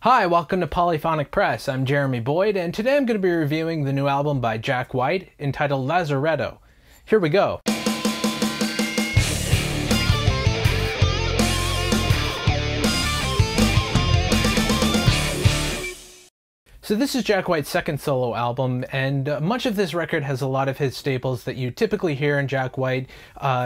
Hi, welcome to Polyphonic Press. I'm Jeremy Boyd, and today I'm going to be reviewing the new album by Jack White entitled Lazaretto. Here we go. So this is Jack White's second solo album, and much of this record has a lot of his staples that you typically hear in Jack White,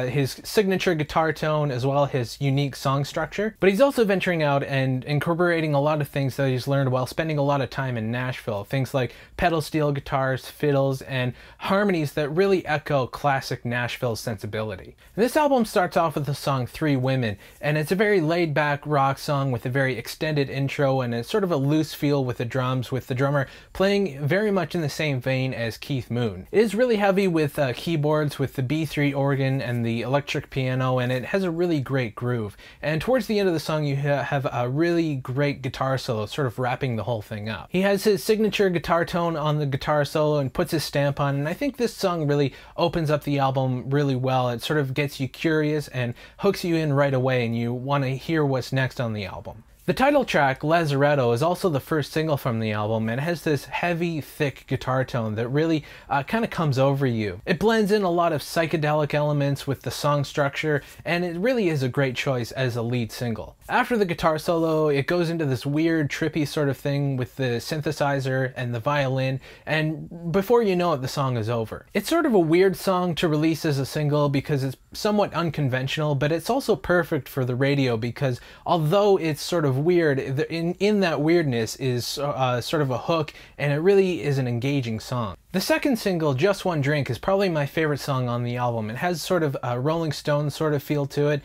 his signature guitar tone as well as his unique song structure. But he's also venturing out and incorporating a lot of things that he's learned while spending a lot of time in Nashville. Things like pedal steel guitars, fiddles, and harmonies that really echo classic Nashville sensibility. And this album starts off with the song Three Women, and it's a very laid-back rock song with a very extended intro and a sort of a loose feel with the drums, with the drummer playing very much in the same vein as Keith Moon. It is really heavy with keyboards, with the B3 organ and the electric piano, and it has a really great groove. And towards the end of the song you have a really great guitar solo sort of wrapping the whole thing up. He has his signature guitar tone on the guitar solo and puts his stamp on, and I think this song really opens up the album really well. It sort of gets you curious and hooks you in right away, and you want to hear what's next on the album. The title track, Lazaretto, is also the first single from the album, and it has this heavy, thick guitar tone that really kind of comes over you. It blends in a lot of psychedelic elements with the song structure, and it really is a great choice as a lead single. After the guitar solo, it goes into this weird, trippy sort of thing with the synthesizer and the violin, and before you know it, the song is over. It's sort of a weird song to release as a single because it's somewhat unconventional, but it's also perfect for the radio because although it's sort of weird, in that weirdness is sort of a hook, and it really is an engaging song. The second single, Just One Drink, is probably my favorite song on the album. It has sort of a Rolling Stones sort of feel to it.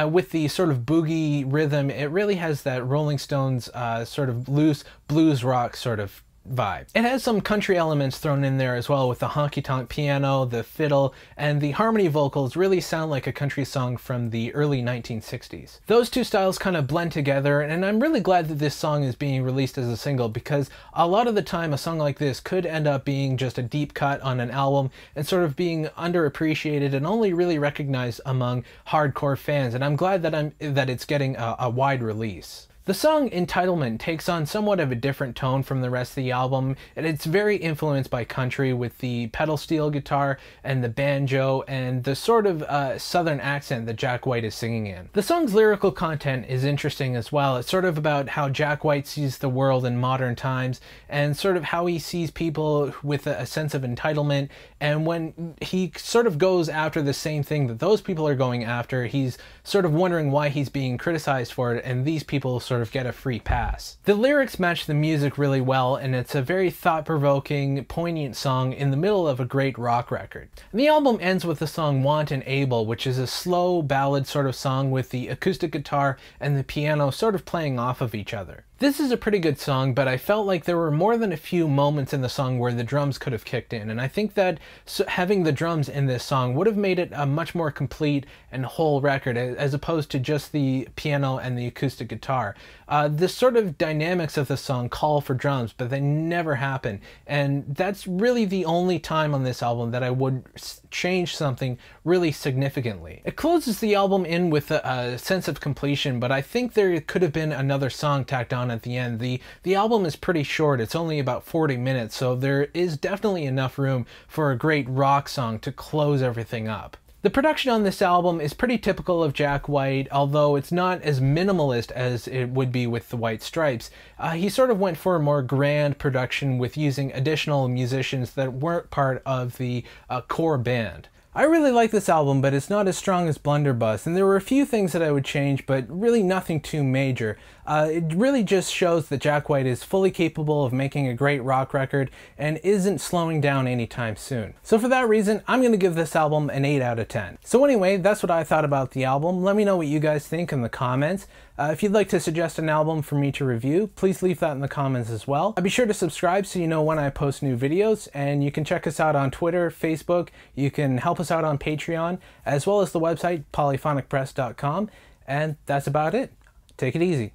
With the sort of boogie rhythm, it really has that Rolling Stones sort of loose blues rock sort of vibe. It has some country elements thrown in there as well, with the honky-tonk piano, the fiddle, and the harmony vocals really sound like a country song from the early 1960s. Those two styles kind of blend together, and I'm really glad that this song is being released as a single because a lot of the time a song like this could end up being just a deep cut on an album and sort of being underappreciated and only really recognized among hardcore fans, and I'm glad that it's getting a wide release. The song Entitlement takes on somewhat of a different tone from the rest of the album, and it's very influenced by country with the pedal steel guitar and the banjo and the sort of southern accent that Jack White is singing in. The song's lyrical content is interesting as well. It's sort of about how Jack White sees the world in modern times and sort of how he sees people with a sense of entitlement, and when he sort of goes after the same thing that those people are going after, he's sort of wondering why he's being criticized for it, and these people sort of get a free pass. The lyrics match the music really well, and it's a very thought-provoking, poignant song in the middle of a great rock record. And the album ends with the song Want and Able, which is a slow ballad sort of song with the acoustic guitar and the piano sort of playing off of each other. This is a pretty good song, but I felt like there were more than a few moments in the song where the drums could have kicked in, and I think that having the drums in this song would have made it a much more complete and whole record as opposed to just the piano and the acoustic guitar. The sort of dynamics of the song call for drums, but they never happen, and that's really the only time on this album that I would change something really significantly. It closes the album in with a sense of completion, but I think there could have been another song tacked on at the end. The album is pretty short. It's only about 40 minutes, so there is definitely enough room for a great rock song to close everything up. The production on this album is pretty typical of Jack White, although it's not as minimalist as it would be with the White Stripes. He sort of went for a more grand production with using additional musicians that weren't part of the core band. I really like this album, but it's not as strong as Blunderbuss, and there were a few things that I would change, but really nothing too major. It really just shows that Jack White is fully capable of making a great rock record and isn't slowing down anytime soon. So for that reason, I'm going to give this album an 8 out of 10. So anyway, that's what I thought about the album. Let me know what you guys think in the comments. If you'd like to suggest an album for me to review, please leave that in the comments as well. Be sure to subscribe so you know when I post new videos, and you can check us out on Twitter, Facebook, you can help us out on Patreon, as well as the website polyphonicpress.com, and that's about it. Take it easy.